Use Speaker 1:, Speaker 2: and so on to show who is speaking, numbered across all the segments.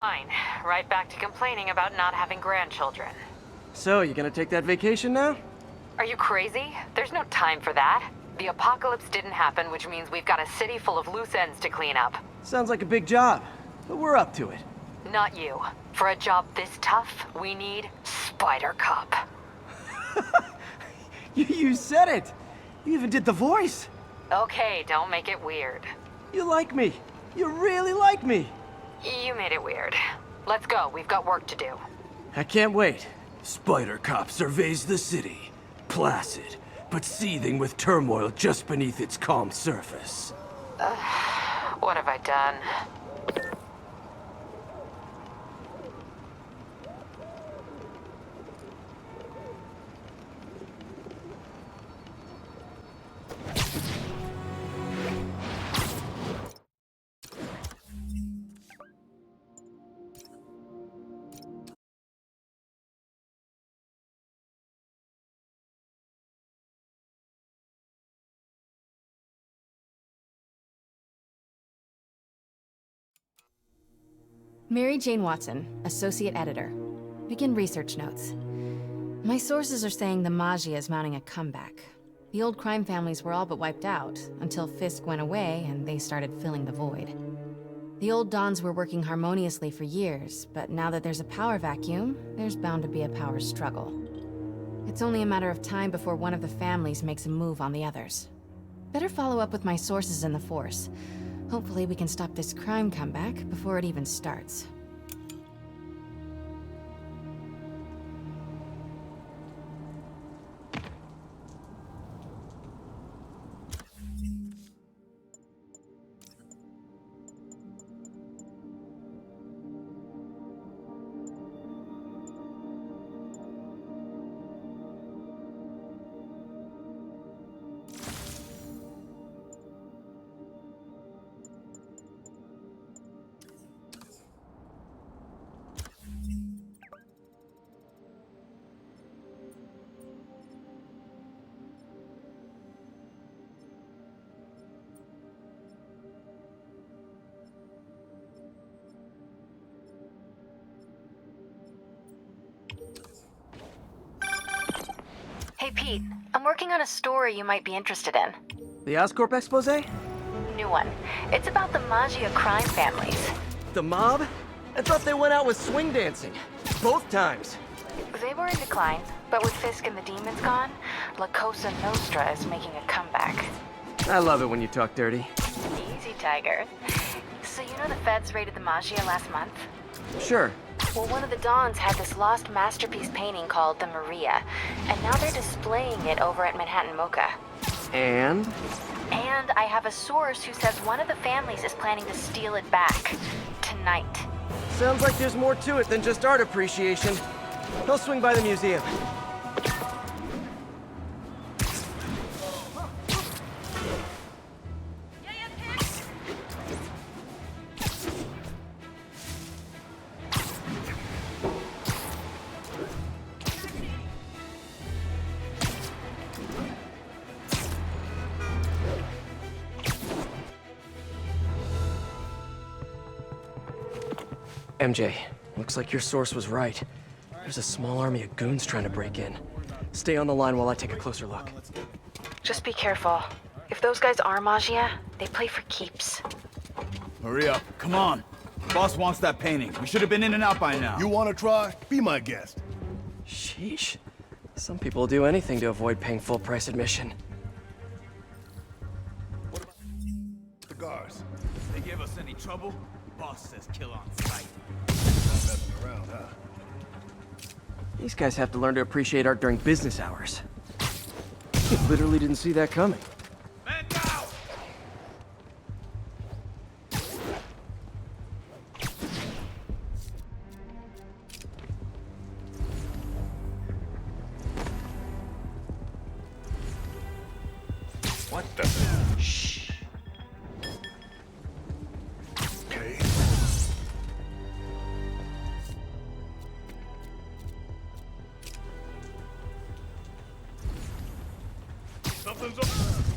Speaker 1: Fine. Right back to complaining about not having grandchildren.
Speaker 2: So, you gonna take that vacation now?
Speaker 1: Are you crazy? There's no time for that. The apocalypse didn't happen, which means we've got a city full of loose ends to clean up.
Speaker 2: Sounds like a big job, but we're up to it.
Speaker 1: Not you. For a job this tough, we need Spider Cop.
Speaker 2: You said it! You even did the voice!
Speaker 1: Okay, don't make it weird.
Speaker 2: You like me! You really like me!
Speaker 1: You made it weird. Let's go, we've got work to do.
Speaker 2: I can't wait. Spider Cop surveys the city. Placid, but seething with turmoil just beneath its calm surface.
Speaker 1: What have I done?
Speaker 3: Mary Jane Watson, Associate Editor. Begin research notes. My sources are saying the Magia is mounting a comeback. The old crime families were all but wiped out, until Fisk went away and they started filling the void. The old Dons were working harmoniously for years, but now that there's a power vacuum, there's bound to be a power struggle. It's only a matter of time before one of the families makes a move on the others. Better follow up with my sources in the Force. Hopefully we can stop this crime comeback before it even starts. Hey Pete, I'm working on a story you might be interested in.
Speaker 2: The Oscorp expose?
Speaker 3: New one. It's about the Magia crime families.
Speaker 2: The mob? I thought they went out with swing dancing. Both times.
Speaker 3: They were in decline, but with Fisk and the demons gone, La Cosa Nostra is making a comeback.
Speaker 2: I love it when you talk dirty.
Speaker 3: Easy, Tiger. So you know the feds raided the Magia last month?
Speaker 2: Sure.
Speaker 3: Well, one of the Dons had this lost masterpiece painting called the Maria, and now they're displaying it over at Manhattan Mocha.
Speaker 2: And?
Speaker 3: And I have a source who says one of the families is planning to steal it back. Tonight.
Speaker 2: Sounds like there's more to it than just art appreciation. I'll swing by the museum. MJ, looks like your source was right. There's a small army of goons trying to break in. Stay on the line while I take a closer look.
Speaker 3: Just be careful. If those guys are Magia, they play for keeps.
Speaker 4: Hurry up, come on. Boss wants that painting. We should have been in and out by now.
Speaker 5: You wanna try? Be my guest.
Speaker 2: Sheesh. Some people will do anything to avoid paying full price admission.
Speaker 5: What about cigars?
Speaker 4: They give us any trouble? Boss says kill on sight.
Speaker 5: Not messing around, huh?
Speaker 2: These guys have to learn to appreciate art during business hours. Literally didn't see that coming.
Speaker 4: Man down!
Speaker 5: What the?
Speaker 2: Shh.
Speaker 5: Okay.
Speaker 4: Something's up.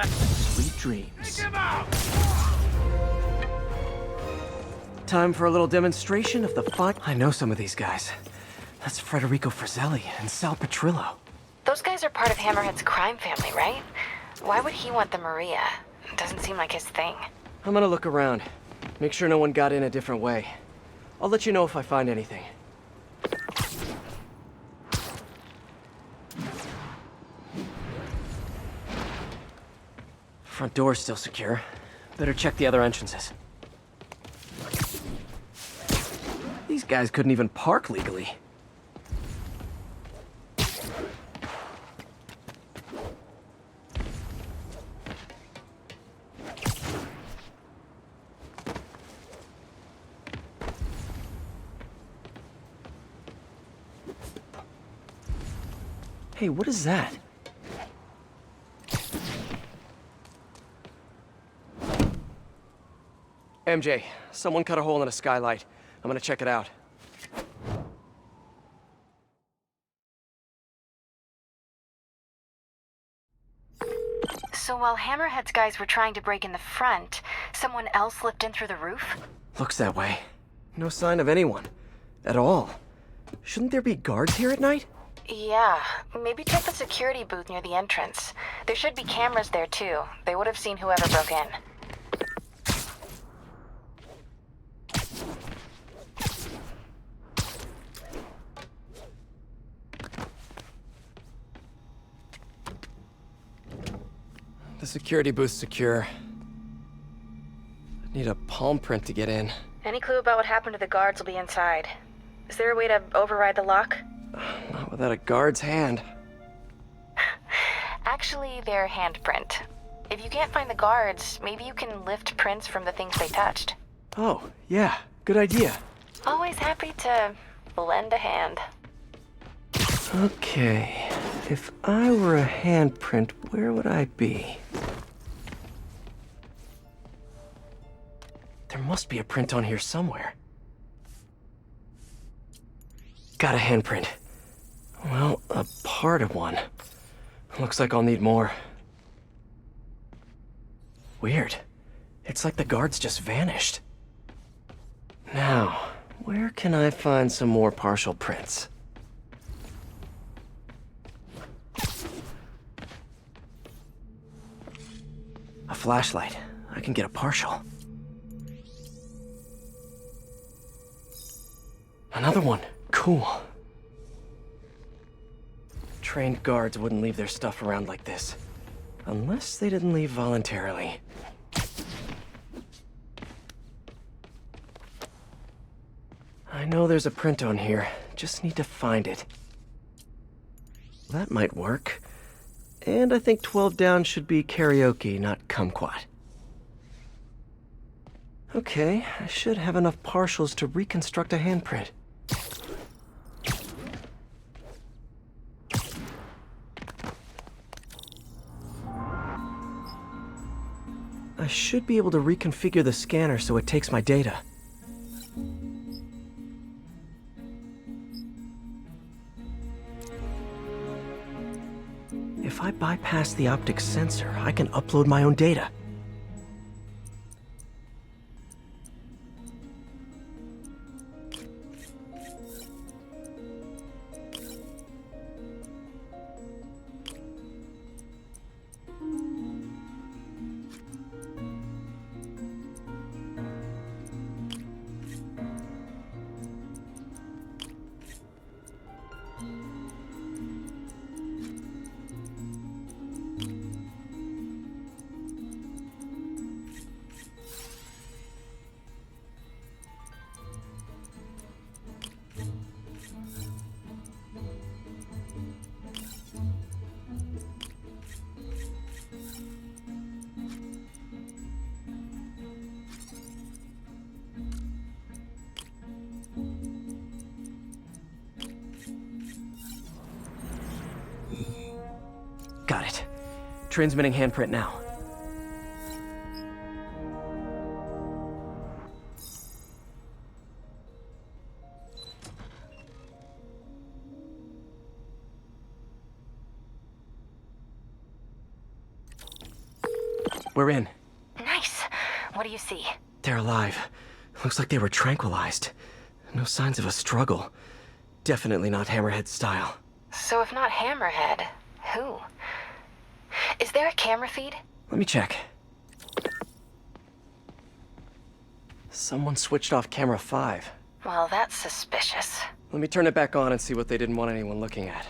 Speaker 2: Sweet dreams. Time for a little demonstration of the fun. I know some of these guys. That's Federico Fratelli and Sal Petrillo.
Speaker 3: Those guys are part of Hammerhead's crime family, right? Why would he want the Maria? Doesn't seem like his thing.
Speaker 2: I'm gonna look around. Make sure no one got in a different way. I'll let you know if I find anything. Front door's still secure. Better check the other entrances. These guys couldn't even park legally. Hey, what is that? MJ, someone cut a hole in a skylight. I'm gonna check it out.
Speaker 3: So while Hammerhead's guys were trying to break in the front, someone else slipped in through the roof?
Speaker 2: Looks that way. No sign of anyone. At all. Shouldn't there be guards here at night?
Speaker 3: Yeah, maybe check the security booth near the entrance. There should be cameras there too. They would have seen whoever broke in.
Speaker 2: The security booth's secure. I'd need a palm print to get in.
Speaker 3: Any clue about what happened to the guards will be inside. Is there a way to override the lock?
Speaker 2: Not without a guard's hand.
Speaker 3: Actually, their handprint. If you can't find the guards, maybe you can lift prints from the things they touched.
Speaker 2: Oh, yeah. Good idea.
Speaker 3: Always happy to lend a hand.
Speaker 2: Okay. If I were a handprint, where would I be? There must be a print on here somewhere. Got a handprint. Well, a part of one. Looks like I'll need more. Weird. It's like the guards just vanished. Now, where can I find some more partial prints? A flashlight. I can get a partial. Another one. Cool. Trained guards wouldn't leave their stuff around like this. Unless they didn't leave voluntarily. I know there's a print on here. Just need to find it. That might work. And I think 12 down should be karaoke, not kumquat. Okay, I should have enough partials to reconstruct a handprint. I should be able to reconfigure the scanner so it takes my data. If I bypass the optic sensor, I can upload my own data. Got it. Transmitting handprint now. we're in.
Speaker 1: Nice. What do you see?
Speaker 2: They're alive. Looks like they were tranquilized. No signs of a struggle. Definitely not Hammerhead style.
Speaker 1: So if not Hammerhead, who? Is there a camera feed?
Speaker 2: Let me check. Someone switched off camera 5.
Speaker 1: Well, that's suspicious.
Speaker 2: Let me turn it back on and see what they didn't want anyone looking at.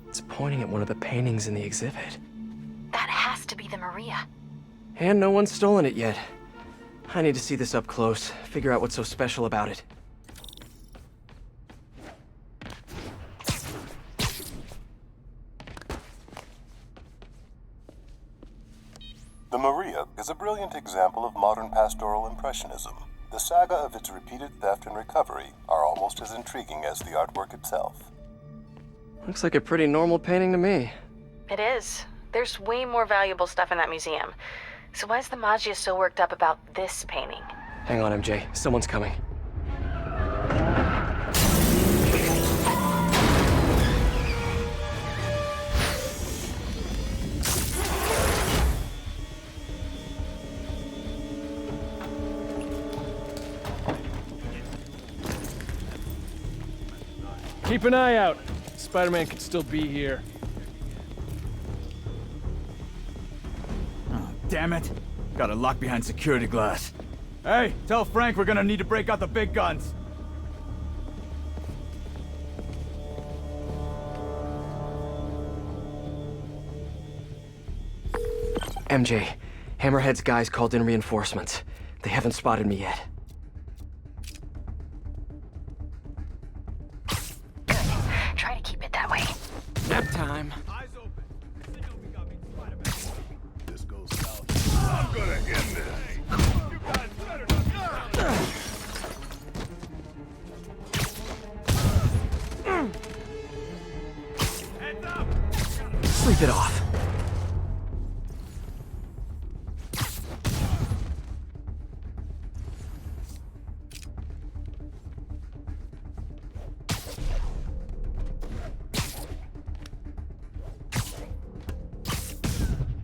Speaker 2: It's pointing at one of the paintings in the exhibit.
Speaker 1: That has to be the Maria.
Speaker 2: And no one's stolen it yet. I need to see this up close, figure out what's so special about it.
Speaker 6: The Maria is a brilliant example of modern pastoral impressionism. The saga of its repeated theft and recovery are almost as intriguing as the artwork itself.
Speaker 2: Looks like a pretty normal painting to me.
Speaker 1: It is. There's way more valuable stuff in that museum. So why is the Maggia so worked up about this painting?
Speaker 2: Hang on, MJ. Someone's coming.
Speaker 7: Keep an eye out. Spider-Man could still be here.
Speaker 4: Oh, damn it. Got it locked behind security glass. Hey, tell Frank we're gonna need to break out the big guns.
Speaker 2: MJ, Hammerhead's guys called in reinforcements. They haven't spotted me yet.
Speaker 1: Try to keep it that way.
Speaker 2: Nap time.
Speaker 4: Eyes open. They know we got me Spider-Man.
Speaker 5: This goes south. I'm gonna end this.
Speaker 4: You guys better not Heads up!
Speaker 2: Sleep it off.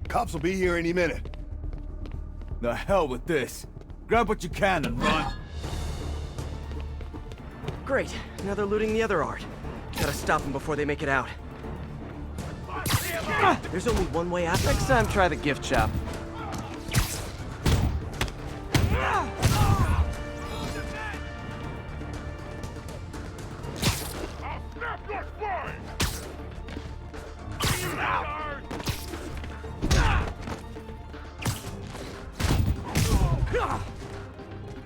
Speaker 5: Cops will be here any minute.
Speaker 4: The hell with this. Grab what you can and run.
Speaker 2: Great. Now they're looting the other art. Gotta stop them before they make it out. There's only one way out. Next time, try the gift shop.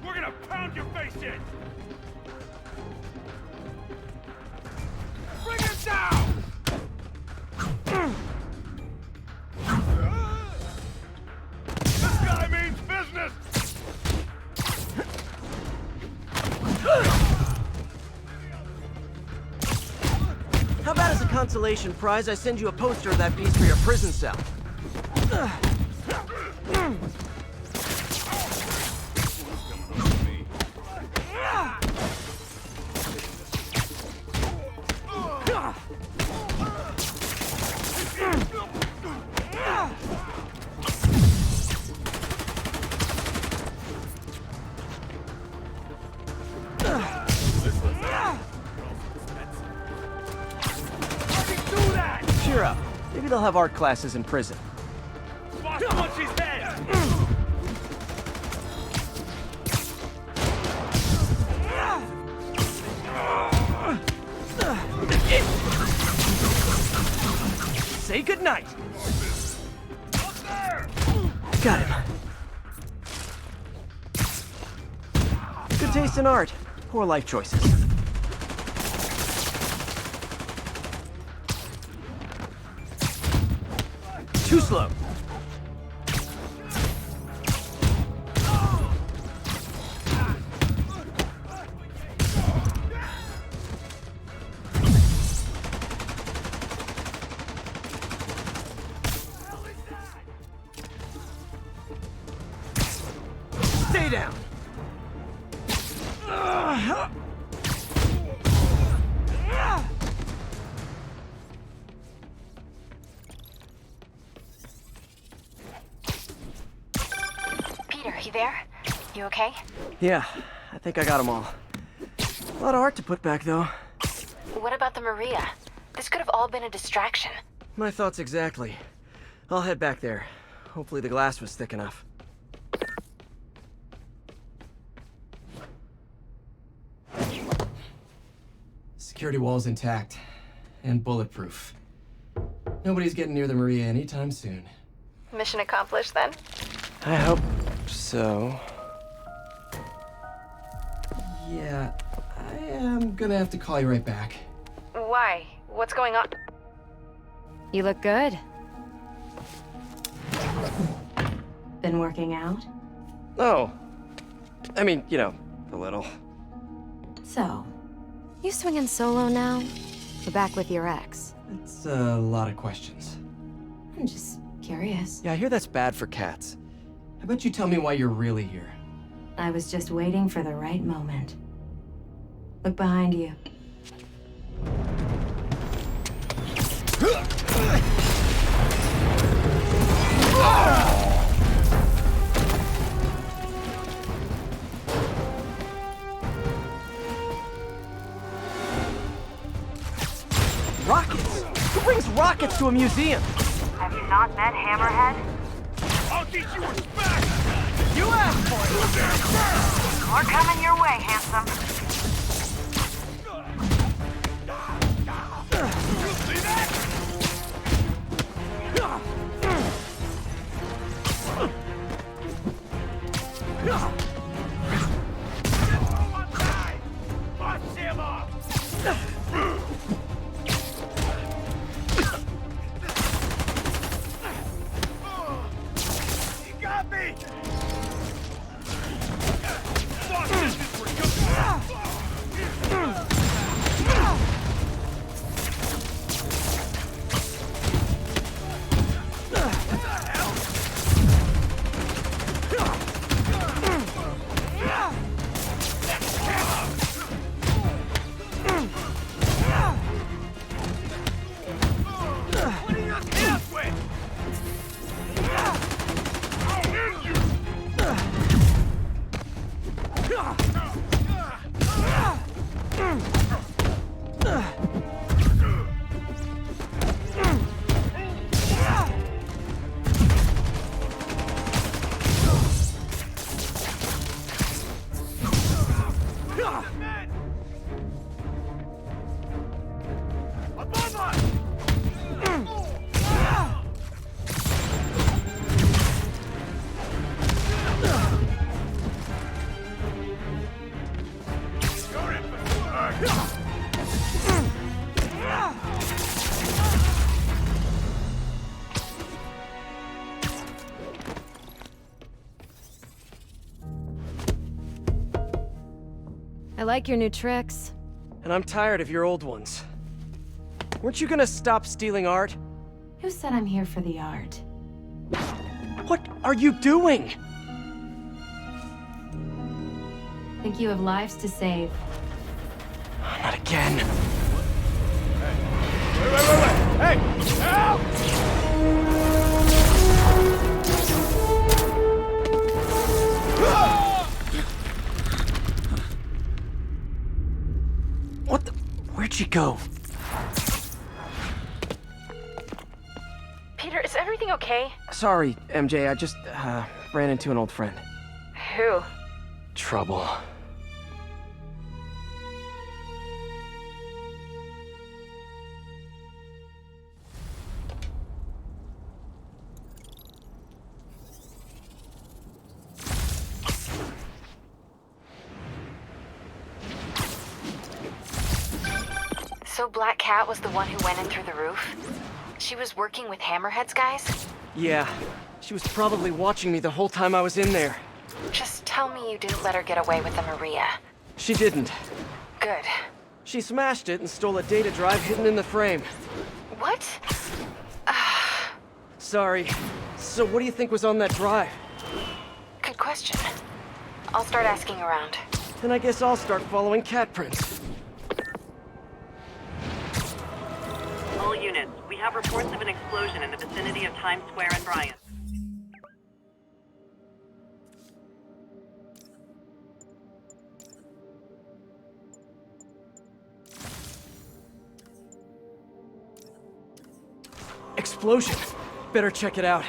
Speaker 4: We're gonna pound your face in! Bring him down!
Speaker 5: This guy means business!
Speaker 2: How about as a consolation prize, I send you a poster of that piece for your prison cell? Cheer up. Maybe they'll have art classes in prison.
Speaker 4: Boss punch his head!
Speaker 2: Say goodnight. Got him. Good taste in art. Poor life choices. Too slow. Stay down.
Speaker 1: you there? You okay?
Speaker 2: Yeah, I think I got them all. A lot of art to put back, though.
Speaker 1: What about the Maria? This could have all been a distraction.
Speaker 2: My thoughts exactly. I'll head back there. Hopefully the glass was thick enough. Security wall's intact. And bulletproof. Nobody's getting near the Maria anytime soon.
Speaker 3: Mission accomplished then?
Speaker 2: I hope so. Yeah, I am gonna have to call you right back.
Speaker 3: Why? What's going on? You look good.
Speaker 8: Been working out?
Speaker 2: Oh. I mean, you know, a little.
Speaker 8: So,
Speaker 3: You swinging solo now? Or back with your ex?
Speaker 2: It's a lot of questions.
Speaker 8: I'm just curious.
Speaker 2: Yeah, I hear that's bad for cats. How about you tell me why you're really here?
Speaker 8: I was just waiting for the right moment. Look behind you.
Speaker 2: Rockets? Who brings rockets to a museum?
Speaker 1: Have you not met Hammerhead?
Speaker 5: I'll teach you respect!
Speaker 2: You asked for it!
Speaker 1: More coming your way, handsome.
Speaker 5: You see that? Bust him up! You got me! Fuck, this is for What are you up with? I'll hit you! Above us! You're in for
Speaker 3: I like your new tricks.
Speaker 2: And I'm tired of your old ones. Weren't you gonna stop stealing art?
Speaker 8: Who said I'm here for the art?
Speaker 2: What are you doing?
Speaker 8: Think you have lives to save.
Speaker 2: Not again.
Speaker 5: Wait! Hey! Help!
Speaker 2: What the? Where'd she go?
Speaker 3: Peter, is everything okay?
Speaker 2: Sorry, MJ, I just, ran into an old friend.
Speaker 3: Who?
Speaker 2: Trouble.
Speaker 1: So Black Cat was the one who went in through the roof? She was working with Hammerhead's guys?
Speaker 2: Yeah, she was probably watching me the whole time I was in there.
Speaker 1: Just tell me you didn't let her get away with the Maria.
Speaker 2: She didn't.
Speaker 1: Good.
Speaker 2: She smashed it and stole a data drive hidden in the frame.
Speaker 1: What?
Speaker 2: Sorry. So what do you think was on that drive?
Speaker 1: Good question. I'll start asking around.
Speaker 2: Then I guess I'll start following cat prints.
Speaker 9: All units, we have reports of an explosion in the vicinity of Times Square and Bryant.
Speaker 2: explosion. Better check it out.